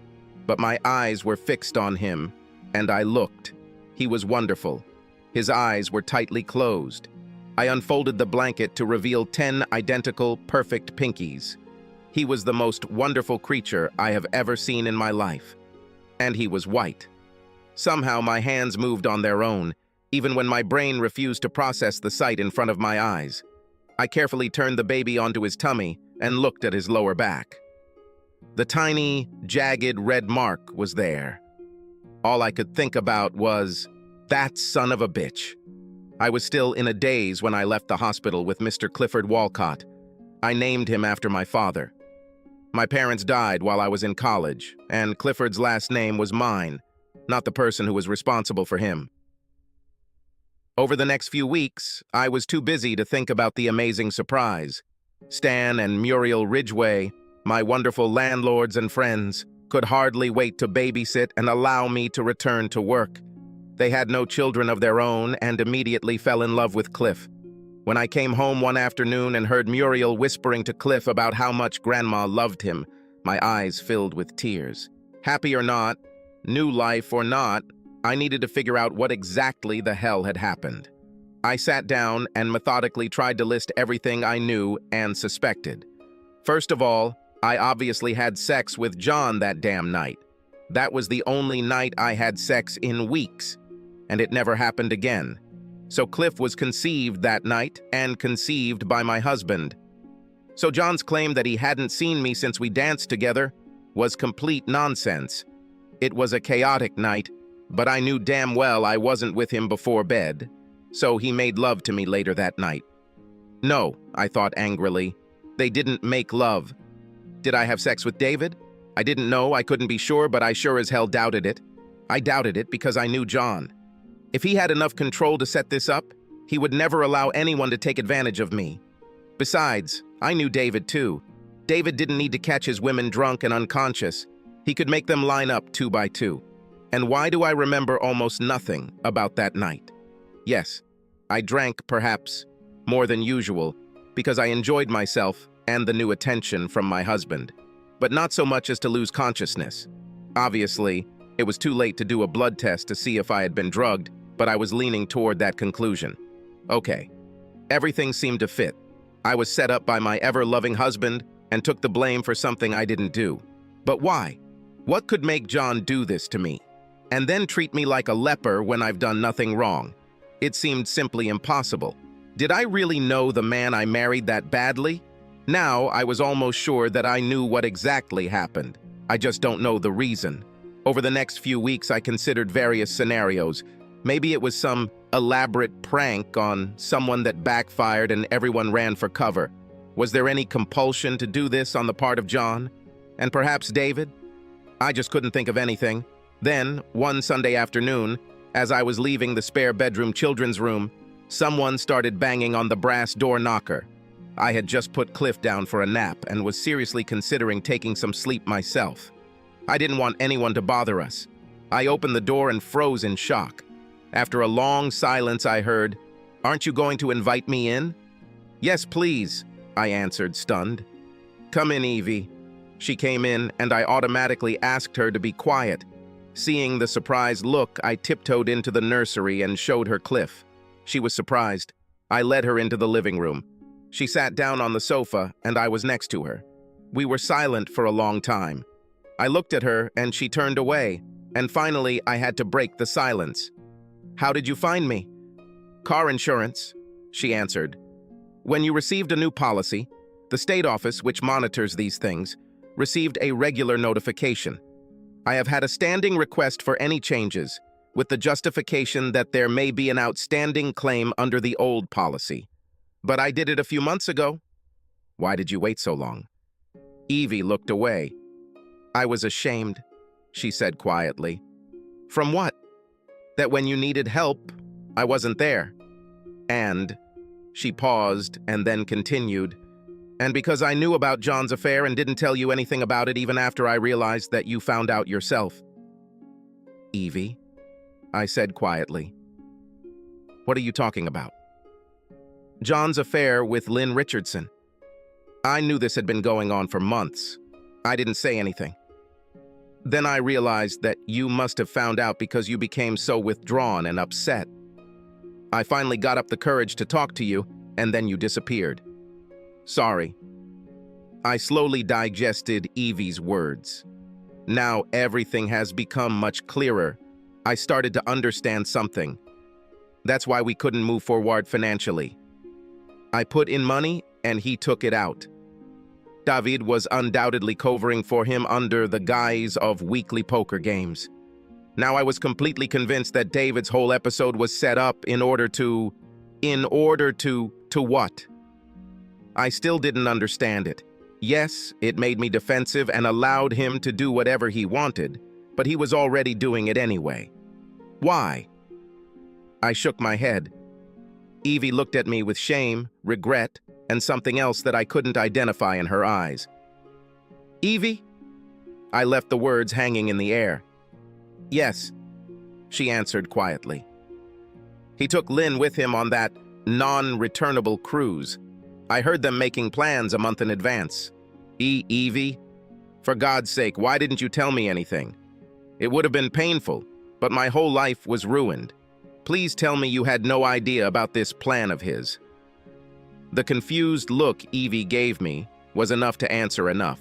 But my eyes were fixed on him, and I looked. He was wonderful. His eyes were tightly closed. I unfolded the blanket to reveal 10 identical, perfect pinkies. He was the most wonderful creature I have ever seen in my life. And he was white. Somehow my hands moved on their own, even when my brain refused to process the sight in front of my eyes. I carefully turned the baby onto his tummy and looked at his lower back. The tiny, jagged red mark was there. All I could think about was, that son of a bitch. I was still in a daze when I left the hospital with Mr. Clifford Walcott. I named him after my father. My parents died while I was in college, and Clifford's last name was mine, not the person who was responsible for him. Over the next few weeks, I was too busy to think about the amazing surprise. Stan and Muriel Ridgway, my wonderful landlords and friends, could hardly wait to babysit and allow me to return to work. They had no children of their own and immediately fell in love with Cliff. When I came home one afternoon and heard Muriel whispering to Cliff about how much Grandma loved him, my eyes filled with tears. Happy or not, new life or not, I needed to figure out what exactly the hell had happened. I sat down and methodically tried to list everything I knew and suspected. First of all, I obviously had sex with John that damn night. That was the only night I had sex in weeks, and it never happened again. So Cliff was conceived that night and conceived by my husband. So John's claim that he hadn't seen me since we danced together was complete nonsense. It was a chaotic night, but I knew damn well I wasn't with him before bed, so he made love to me later that night. No, I thought angrily. They didn't make love. Did I have sex with David? I didn't know, I couldn't be sure, but I sure as hell doubted it. I doubted it because I knew John. If he had enough control to set this up, he would never allow anyone to take advantage of me. Besides, I knew David too. David didn't need to catch his women drunk and unconscious. He could make them line up 2 by 2. And why do I remember almost nothing about that night? Yes, I drank, perhaps, more than usual, because I enjoyed myself and the new attention from my husband, but not so much as to lose consciousness. Obviously, it was too late to do a blood test to see if I had been drugged, but I was leaning toward that conclusion. Okay, everything seemed to fit. I was set up by my ever-loving husband and took the blame for something I didn't do. But why? What could make John do this to me? And then treat me like a leper when I've done nothing wrong? It seemed simply impossible. Did I really know the man I married that badly? Now, I was almost sure that I knew what exactly happened. I just don't know the reason. Over the next few weeks, I considered various scenarios. Maybe it was some elaborate prank on someone that backfired and everyone ran for cover. Was there any compulsion to do this on the part of John? And perhaps David? I just couldn't think of anything. Then, one Sunday afternoon, as I was leaving the spare bedroom children's room, someone started banging on the brass door knocker. I had just put Cliff down for a nap and was seriously considering taking some sleep myself. I didn't want anyone to bother us. I opened the door and froze in shock. After a long silence, I heard, "Aren't you going to invite me in?" "Yes, please," I answered, stunned. "Come in, Evie." She came in, and I automatically asked her to be quiet. Seeing the surprised look, I tiptoed into the nursery and showed her Cliff. She was surprised. I led her into the living room. She sat down on the sofa, and I was next to her. We were silent for a long time. I looked at her, and she turned away, and finally I had to break the silence. "How did you find me?" "Car insurance," she answered. "When you received a new policy, the state office, which monitors these things, received a regular notification. I have had a standing request for any changes, with the justification that there may be an outstanding claim under the old policy. But I did it a few months ago." "Why did you wait so long?" Evie looked away. "I was ashamed," she said quietly. "From what?" "That when you needed help, I wasn't there. And," she paused and then continued, "and because I knew about John's affair and didn't tell you anything about it even after I realized that you found out yourself." "Evie," I said quietly, "what are you talking about?" "John's affair with Lynn Richardson. I knew this had been going on for months. I didn't say anything. Then I realized that you must have found out because you became so withdrawn and upset. I finally got up the courage to talk to you, and then you disappeared. Sorry." I slowly digested Evie's words. Now everything has become much clearer. I started to understand something. That's why we couldn't move forward financially. I put in money, and he took it out. David was undoubtedly covering for him under the guise of weekly poker games. Now I was completely convinced that David's whole episode was set up in order to what? I still didn't understand it. Yes, it made me defensive and allowed him to do whatever he wanted, but he was already doing it anyway. Why? I shook my head. Evie looked at me with shame, regret, and something else that I couldn't identify in her eyes. Evie? I left the words hanging in the air. Yes, she answered quietly. He took Lynn with him on that non-returnable cruise. I heard them making plans a month in advance. Evie? For God's sake, why didn't you tell me anything? It would have been painful, but my whole life was ruined. Please tell me you had no idea about this plan of his. The confused look Evie gave me was enough to answer enough.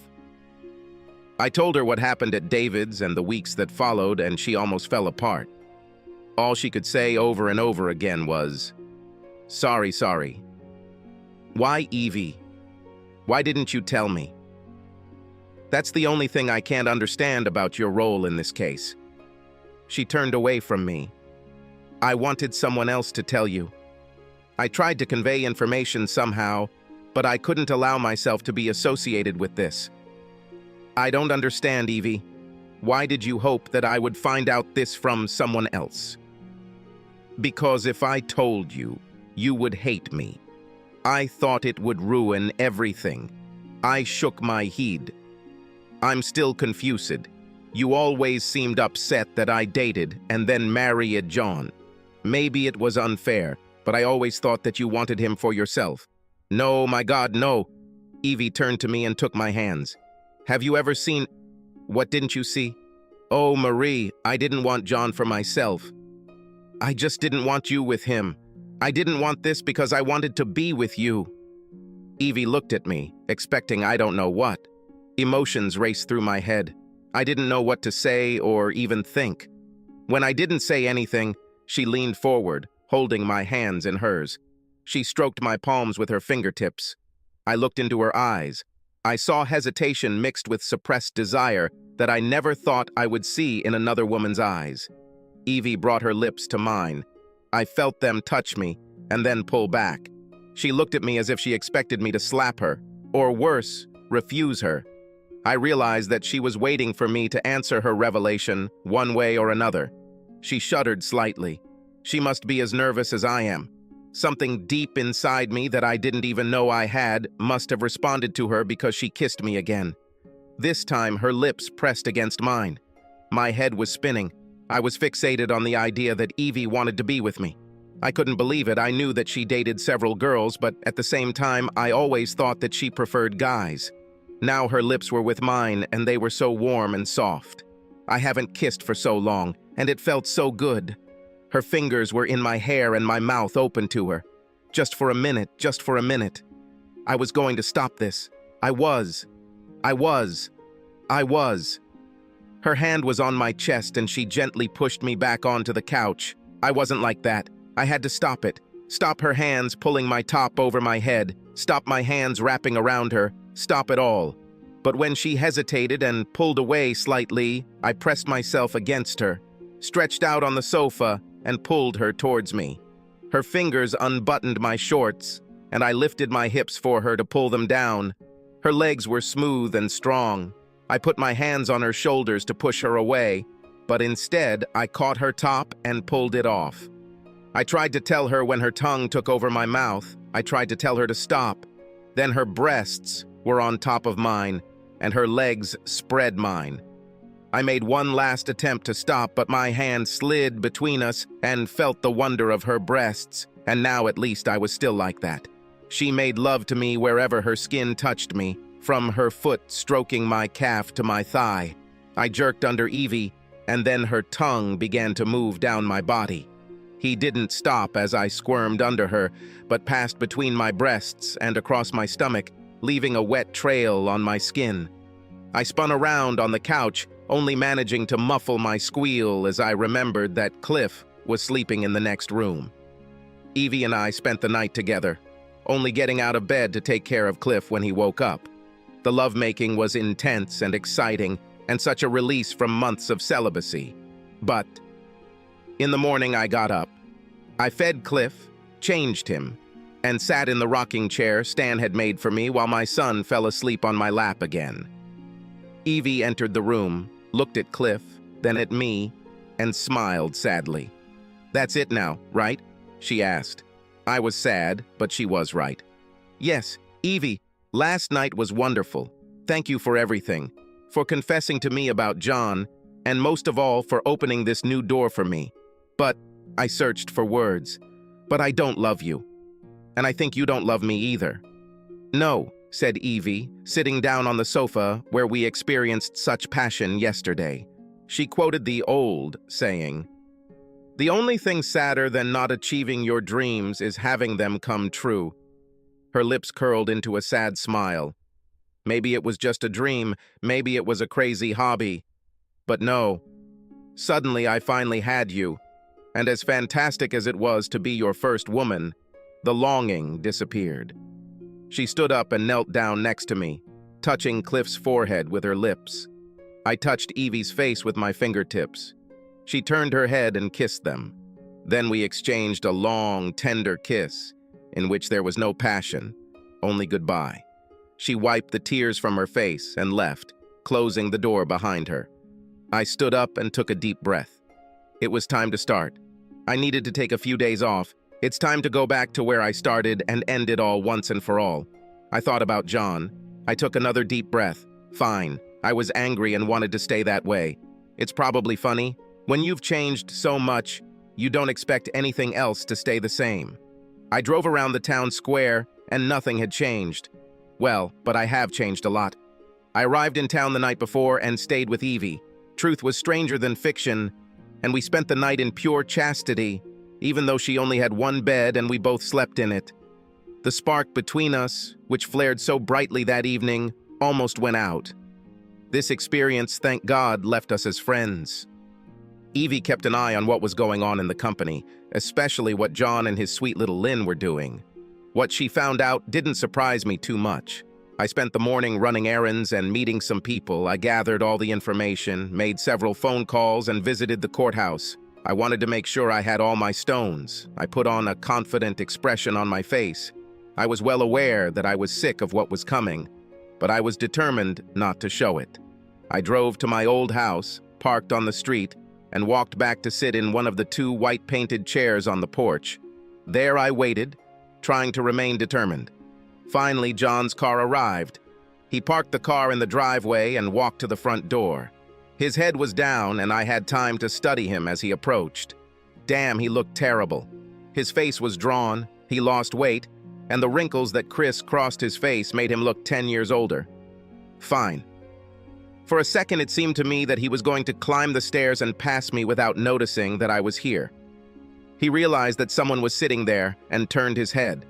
I told her what happened at David's and the weeks that followed, and she almost fell apart. All she could say over and over again was, sorry. Why, Evie? Why didn't you tell me? That's the only thing I can't understand about your role in this case. She turned away from me. I wanted someone else to tell you. I tried to convey information somehow, but I couldn't allow myself to be associated with this. I don't understand, Evie. Why did you hope that I would find out this from someone else? Because if I told you, you would hate me. I thought it would ruin everything. I shook my head. I'm still confused. You always seemed upset that I dated and then married John. Maybe it was unfair, but I always thought that you wanted him for yourself. No, my God, no. Evie turned to me and took my hands. Have you ever seen... What didn't you see? Oh, Marie, I didn't want John for myself. I just didn't want you with him. I didn't want this because I wanted to be with you. Evie looked at me, expecting I don't know what. Emotions raced through my head. I didn't know what to say or even think. When I didn't say anything, she leaned forward, holding my hands in hers. She stroked my palms with her fingertips. I looked into her eyes. I saw hesitation mixed with suppressed desire that I never thought I would see in another woman's eyes. Evie brought her lips to mine. I felt them touch me and then pull back. She looked at me as if she expected me to slap her, or worse, refuse her. I realized that she was waiting for me to answer her revelation one way or another. She shuddered slightly. She must be as nervous as I am. Something deep inside me that I didn't even know I had must have responded to her because she kissed me again. This time, her lips pressed against mine. My head was spinning. I was fixated on the idea that Evie wanted to be with me. I couldn't believe it. I knew that she dated several girls, but at the same time, I always thought that she preferred guys. Now her lips were with mine, and they were so warm and soft. I haven't kissed for so long, and it felt so good. Her fingers were in my hair and my mouth open to her. Just for a minute, just for a minute. I was going to stop this. I was. Her hand was on my chest and she gently pushed me back onto the couch. I wasn't like that. I had to stop it. Stop her hands pulling my top over my head. Stop my hands wrapping around her. Stop it all. But when she hesitated and pulled away slightly, I pressed myself against her, stretched out on the sofa, and pulled her towards me. Her fingers unbuttoned my shorts, and I lifted my hips for her to pull them down. Her legs were smooth and strong. I put my hands on her shoulders to push her away, but instead I caught her top and pulled it off. I tried to tell her when her tongue took over my mouth. I tried to tell her to stop. Then her breasts were on top of mine, and her legs spread mine. I made one last attempt to stop, but my hand slid between us and felt the wonder of her breasts, and now at least I was still like that. She made love to me wherever her skin touched me, from her foot stroking my calf to my thigh. I jerked under Evie, and then her tongue began to move down my body. He didn't stop as I squirmed under her, but passed between my breasts and across my stomach, leaving a wet trail on my skin. I spun around on the couch, only managing to muffle my squeal as I remembered that Cliff was sleeping in the next room. Evie and I spent the night together, only getting out of bed to take care of Cliff when he woke up. The lovemaking was intense and exciting, and such a release from months of celibacy. But in the morning I got up. I fed Cliff, changed him, and sat in the rocking chair Stan had made for me while my son fell asleep on my lap again. Evie entered the room, looked at Cliff, then at me, and smiled sadly. "That's it now, right?" she asked. I was sad, but she was right. "Yes, Evie, last night was wonderful. Thank you for everything, for confessing to me about John, and most of all for opening this new door for me. But," I searched for words, "but I don't love you. And I think you don't love me either." "No," said Evie, sitting down on the sofa where we experienced such passion yesterday. She quoted the old saying, "The only thing sadder than not achieving your dreams is having them come true." Her lips curled into a sad smile. Maybe it was just a dream, maybe it was a crazy hobby. But no. Suddenly I finally had you, and as fantastic as it was to be your first woman, the longing disappeared. She stood up and knelt down next to me, touching Cliff's forehead with her lips. I touched Evie's face with my fingertips. She turned her head and kissed them. Then we exchanged a long, tender kiss, in which there was no passion, only goodbye. She wiped the tears from her face and left, closing the door behind her. I stood up and took a deep breath. It was time to start. I needed to take a few days off. It's time to go back to where I started and end it all once and for all. I thought about John. I took another deep breath. Fine. I was angry and wanted to stay that way. It's probably funny. When you've changed so much, you don't expect anything else to stay the same. I drove around the town square and nothing had changed. Well, but I have changed a lot. I arrived in town the night before and stayed with Evie. Truth was stranger than fiction, and we spent the night in pure chastity, even though she only had one bed and we both slept in it. The spark between us, which flared so brightly that evening, almost went out. This experience, thank God, left us as friends. Evie kept an eye on what was going on in the company, especially what John and his sweet little Lynn were doing. What she found out didn't surprise me too much. I spent the morning running errands and meeting some people. I gathered all the information, made several phone calls, and visited the courthouse. I wanted to make sure I had all my stones. I put on a confident expression on my face. I was well aware that I was sick of what was coming, but I was determined not to show it. I drove to my old house, parked on the street, and walked back to sit in one of the two white-painted chairs on the porch. There I waited, trying to remain determined. Finally, John's car arrived. He parked the car in the driveway and walked to the front door. His head was down, and I had time to study him as he approached. Damn, he looked terrible. His face was drawn, he lost weight, and the wrinkles that crisscrossed his face made him look 10 years older. Fine. For a second, it seemed to me that he was going to climb the stairs and pass me without noticing that I was here. He realized that someone was sitting there and turned his head.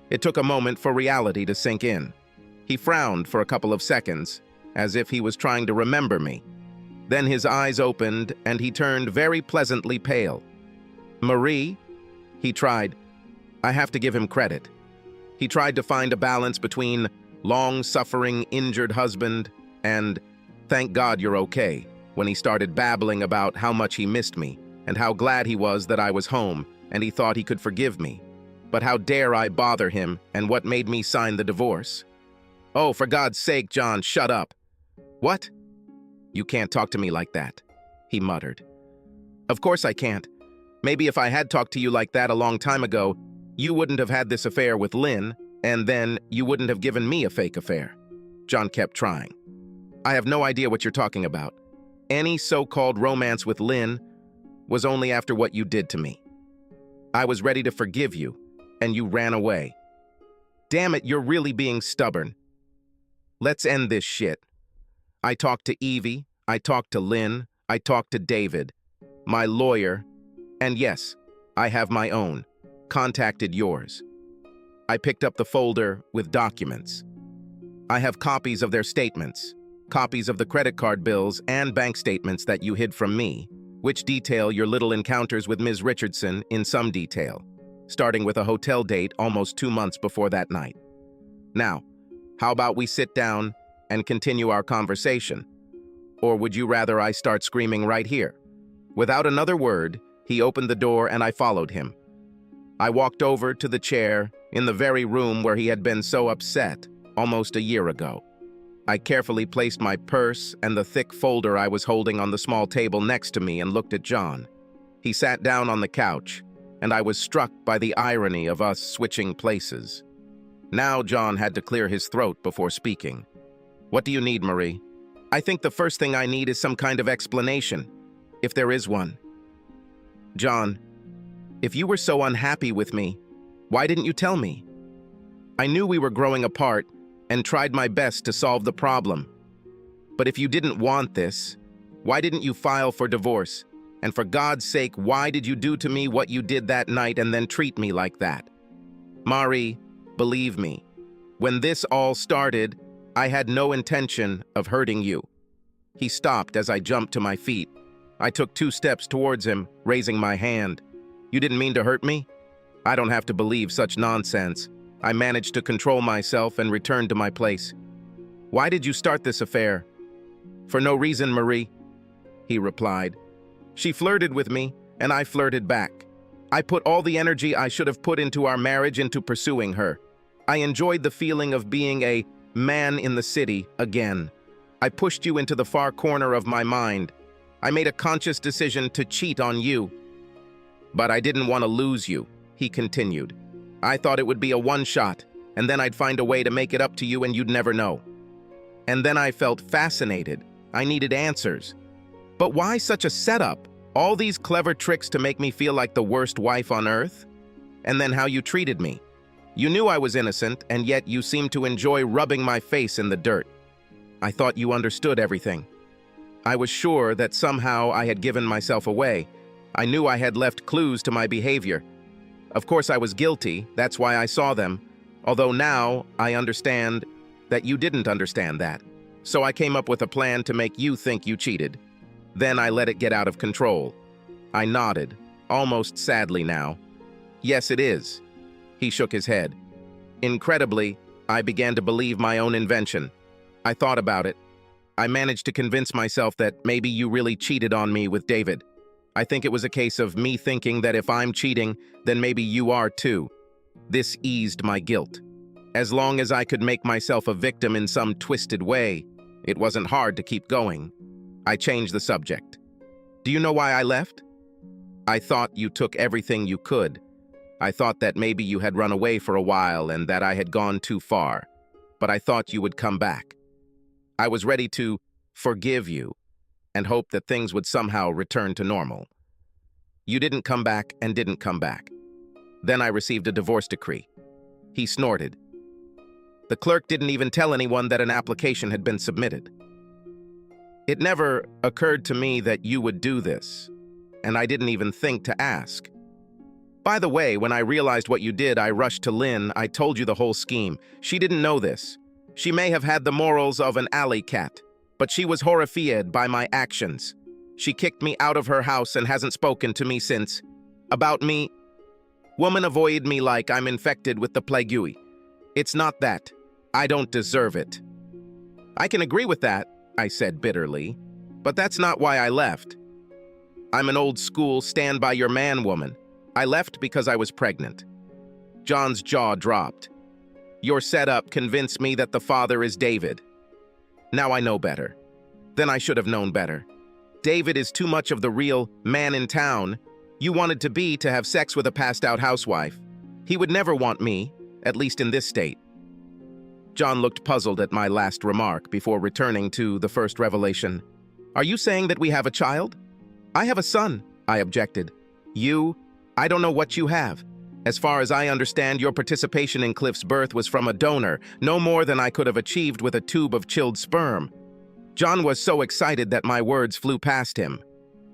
It took a moment for reality to sink in. He frowned for a couple of seconds, as if he was trying to remember me. Then his eyes opened, and he turned very pleasantly pale. "Marie?" He tried. I have to give him credit. He tried to find a balance between long-suffering, injured husband and "thank God you're okay," when he started babbling about how much he missed me and how glad he was that I was home and he thought he could forgive me. But how dare I bother him, and what made me sign the divorce? "Oh, for God's sake, John, shut up." "What?" "You can't talk to me like that," he muttered. "Of course I can't. Maybe if I had talked to you like that a long time ago, you wouldn't have had this affair with Lynn, and then you wouldn't have given me a fake affair." John kept trying. "I have no idea what you're talking about. Any so-called romance with Lynn was only after what you did to me. I was ready to forgive you, and you ran away. Damn it, you're really being stubborn. Let's end this shit." I talked to Evie, I talked to Lynn, I talked to David, my lawyer, and yes, I have my own, contacted yours. I picked up the folder with documents. I have copies of their statements, copies of the credit card bills and bank statements that you hid from me, which detail your little encounters with Ms. Richardson in some detail, starting with a hotel date almost 2 months before that night. Now, how about we sit down and continue our conversation? Or would you rather I start screaming right here?" Without another word, he opened the door and I followed him. I walked over to the chair in the very room where he had been so upset almost a year ago. I carefully placed my purse and the thick folder I was holding on the small table next to me and looked at John. He sat down on the couch, and I was struck by the irony of us switching places. Now John had to clear his throat before speaking. "What do you need, Marie?" "I think the first thing I need is some kind of explanation, if there is one." "John, if you were so unhappy with me, why didn't you tell me? I knew we were growing apart and tried my best to solve the problem. But if you didn't want this, why didn't you file for divorce? And for God's sake, why did you do to me what you did that night and then treat me like that? Marie, believe me, when this all started, I had no intention of hurting you." He stopped as I jumped to my feet. I took 2 steps towards him, raising my hand. "You didn't mean to hurt me?" "I don't have to believe such nonsense." I managed to control myself and returned to my place. "Why did you start this affair?" "For no reason, Marie," he replied. "She flirted with me, and I flirted back. I put all the energy I should have put into our marriage into pursuing her. I enjoyed the feeling of being a man in the city again. I pushed you into the far corner of my mind. I made a conscious decision to cheat on you. But I didn't want to lose you," he continued. "I thought it would be a one-shot, and then I'd find a way to make it up to you and you'd never know. And then I felt fascinated. I needed answers. But why such a setup? All these clever tricks to make me feel like the worst wife on earth? And then how you treated me. You knew I was innocent, and yet you seemed to enjoy rubbing my face in the dirt. I thought you understood everything. I was sure that somehow I had given myself away. I knew I had left clues to my behavior. Of course I was guilty, that's why I saw them, although now I understand that you didn't understand that. So I came up with a plan to make you think you cheated. Then I let it get out of control." I nodded, almost sadly now. "Yes, it is." He shook his head. "Incredibly, I began to believe my own invention. I thought about it. I managed to convince myself that maybe you really cheated on me with David. I think it was a case of me thinking that if I'm cheating, then maybe you are too. This eased my guilt. As long as I could make myself a victim in some twisted way, it wasn't hard to keep going. I changed the subject. Do you know why I left? I thought you took everything you could. I thought that maybe you had run away for a while and that I had gone too far. But I thought you would come back. I was ready to forgive you and hope that things would somehow return to normal. You didn't come back and didn't come back. Then I received a divorce decree." He snorted. "The clerk didn't even tell anyone that an application had been submitted. It never occurred to me that you would do this, and I didn't even think to ask. By the way, when I realized what you did, I rushed to Lynn. I told you the whole scheme. She didn't know this. She may have had the morals of an alley cat, but she was horrified by my actions. She kicked me out of her house and hasn't spoken to me since. About me, woman avoid me like I'm infected with the plague. It's not that. I don't deserve it." "I can agree with that," I said bitterly, "but that's not why I left. I'm an old-school stand-by-your-man woman. I left because I was pregnant." John's jaw dropped. "Your setup convinced me that the father is David. Now I know better. Then I should have known better. David is too much of the real man in town you wanted to be to have sex with a passed-out housewife. He would never want me, at least in this state." John looked puzzled at my last remark before returning to the first revelation. "Are you saying that we have a child?" "I have a son," I objected. I don't know what you have. As far as I understand, your participation in Cliff's birth was from a donor, no more than I could have achieved with a tube of chilled sperm." John was so excited that my words flew past him.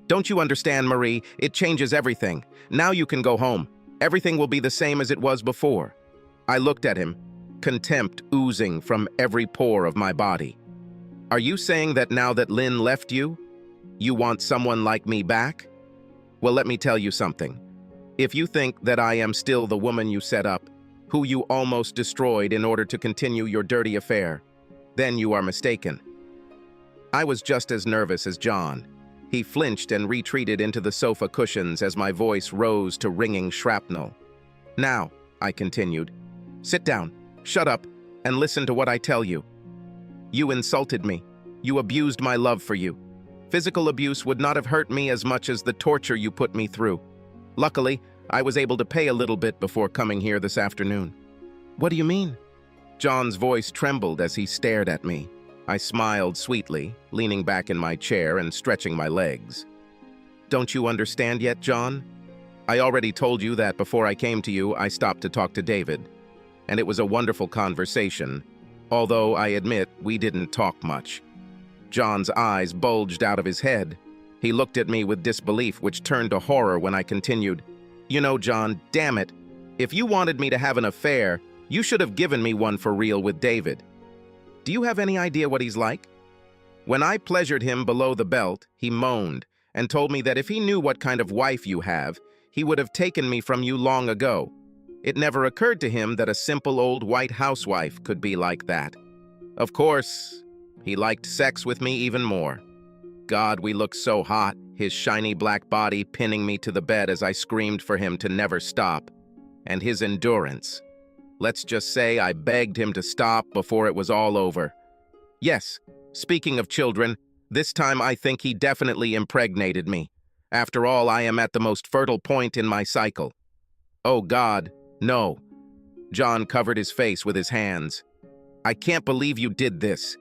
"Don't you understand, Marie? It changes everything. Now you can go home. Everything will be the same as it was before." I looked at him, contempt oozing from every pore of my body. "Are you saying that now that Lynn left you, you want someone like me back? Well, let me tell you something. If you think that I am still the woman you set up, who you almost destroyed in order to continue your dirty affair, Then you are mistaken. I was just as nervous as John. He flinched and retreated into the sofa cushions as my voice rose to ringing shrapnel. Now, I continued, sit down, shut up, and listen to what I tell you. You insulted me. You abused my love for you. Physical abuse would not have hurt me as much as the torture you put me through. Luckily, I was able to pay a little bit before coming here this afternoon. What do you mean? John's voice trembled as he stared at me. I smiled sweetly, leaning back in my chair and stretching my legs. Don't you understand yet, John? I already told you that before I came to you, I stopped to talk to David. And it was a wonderful conversation, although I admit we didn't talk much. John's eyes bulged out of his head. He looked at me with disbelief, which turned to horror when I continued. You know, John, damn it. If you wanted me to have an affair, you should have given me one for real with David. Do you have any idea what he's like? When I pleasured him below the belt, he moaned and told me that if he knew what kind of wife you have, he would have taken me from you long ago. It never occurred to him that a simple old white housewife could be like that. Of course, he liked sex with me even more. God, we looked so hot, his shiny black body pinning me to the bed as I screamed for him to never stop. And his endurance. Let's just say I begged him to stop before it was all over. Yes, speaking of children, this time I think he definitely impregnated me. After all, I am at the most fertile point in my cycle. Oh God, no. John covered his face with his hands. I can't believe you did this.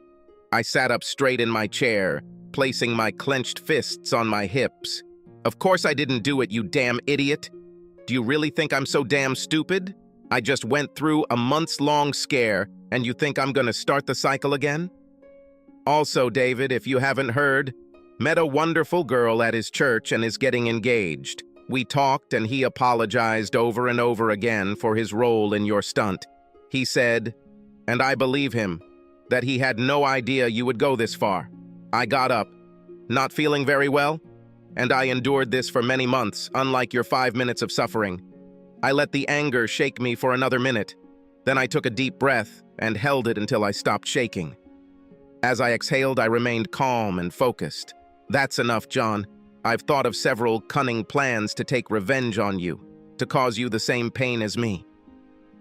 I sat up straight in my chair, placing my clenched fists on my hips. Of course I didn't do it, you damn idiot. Do you really think I'm so damn stupid? I just went through a months-long scare, and you think I'm gonna start the cycle again? Also, David, if you haven't heard, met a wonderful girl at his church and is getting engaged. We talked and he apologized over and over again for his role in your stunt. He said, and I believe him, that he had no idea you would go this far. I got up, not feeling very well, and I endured this for many months, unlike your 5 minutes of suffering. I let the anger shake me for another minute. Then I took a deep breath and held it until I stopped shaking. As I exhaled, I remained calm and focused. That's enough, John. I've thought of several cunning plans to take revenge on you, to cause you the same pain as me.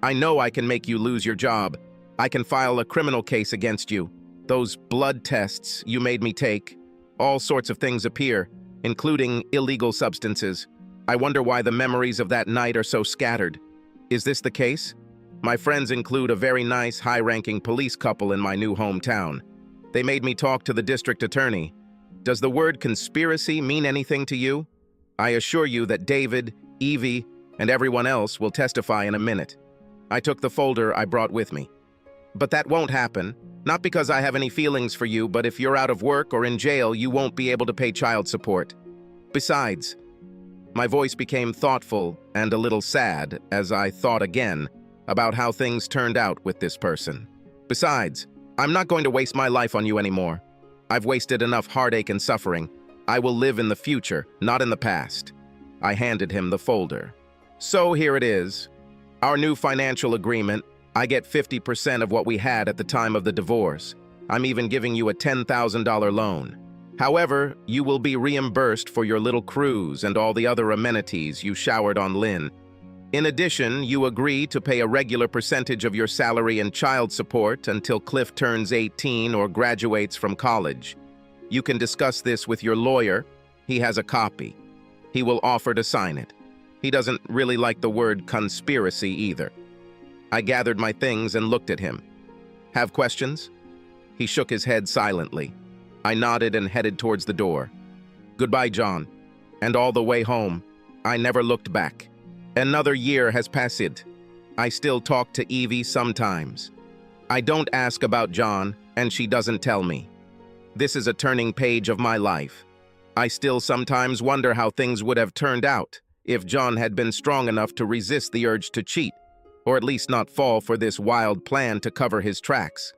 I know I can make you lose your job. I can file a criminal case against you. Those blood tests you made me take, all sorts of things appear, including illegal substances. I wonder why the memories of that night are so scattered. Is this the case? My friends include a very nice, high-ranking police couple in my new hometown. They made me talk to the district attorney. Does the word conspiracy mean anything to you? I assure you that David, Evie, and everyone else will testify in a minute. I took the folder I brought with me. But that won't happen, not because I have any feelings for you, but if you're out of work or in jail, you won't be able to pay child support. Besides, my voice became thoughtful and a little sad as I thought again about how things turned out with this person. Besides, I'm not going to waste my life on you anymore. I've wasted enough heartache and suffering. I will live in the future, not in the past. I handed him the folder. So here it is. Our new financial agreement. I get 50% of what we had at the time of the divorce. I'm even giving you a $10,000 loan. However, you will be reimbursed for your little cruise and all the other amenities you showered on Lynn. In addition, you agree to pay a regular percentage of your salary and child support until Cliff turns 18 or graduates from college. You can discuss this with your lawyer. He has a copy. He will offer to sign it. He doesn't really like the word conspiracy either. I gathered my things and looked at him. Have questions? He shook his head silently. I nodded and headed towards the door. Goodbye, John. And all the way home, I never looked back. Another year has passed. I still talk to Evie sometimes. I don't ask about John, and she doesn't tell me. This is a turning page of my life. I still sometimes wonder how things would have turned out if John had been strong enough to resist the urge to cheat, or at least not fall for this wild plan to cover his tracks.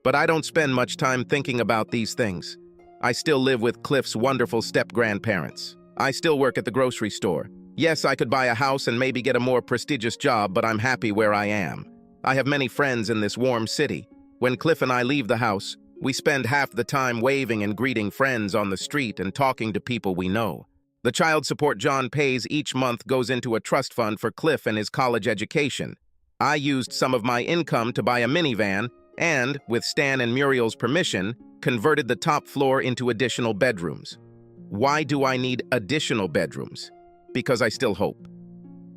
But I don't spend much time thinking about these things. I still live with Cliff's wonderful step-grandparents. I still work at the grocery store. Yes, I could buy a house and maybe get a more prestigious job, but I'm happy where I am. I have many friends in this warm city. When Cliff and I leave the house, we spend half the time waving and greeting friends on the street and talking to people we know. The child support John pays each month goes into a trust fund for Cliff and his college education. I used some of my income to buy a minivan and, with Stan and Muriel's permission, converted the top floor into additional bedrooms. Why do I need additional bedrooms? Because I still hope.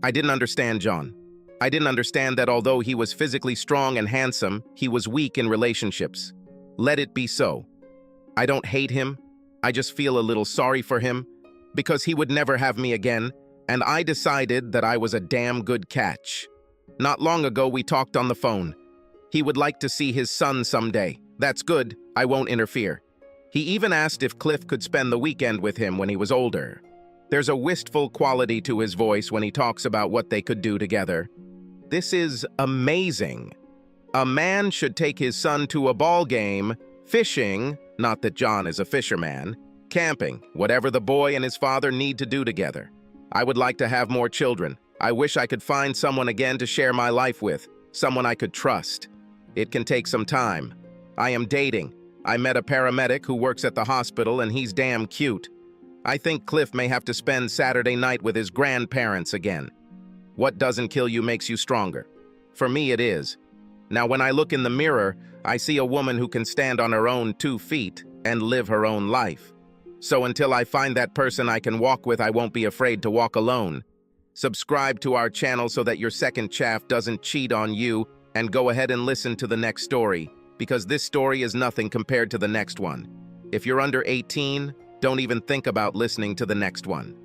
I didn't understand John. I didn't understand that although he was physically strong and handsome, he was weak in relationships. Let it be so. I don't hate him. I just feel a little sorry for him because he would never have me again, and I decided that I was a damn good catch. Not long ago, we talked on the phone. He would like to see his son someday. That's good. I won't interfere. He even asked if Cliff could spend the weekend with him when he was older. There's a wistful quality to his voice when he talks about what they could do together. This is amazing. A man should take his son to a ball game, fishing, not that John is a fisherman, camping, whatever the boy and his father need to do together. I would like to have more children. I wish I could find someone again to share my life with, someone I could trust. It can take some time. I am dating. I met a paramedic who works at the hospital and he's damn cute. I think Cliff may have to spend Saturday night with his grandparents again. What doesn't kill you makes you stronger. For me, it is. Now, when I look in the mirror, I see a woman who can stand on her own 2 feet and live her own life. So until I find that person I can walk with, I won't be afraid to walk alone. Subscribe to our channel so that your second chaff doesn't cheat on you, and go ahead and listen to the next story, because this story is nothing compared to the next one. If you're under 18, don't even think about listening to the next one.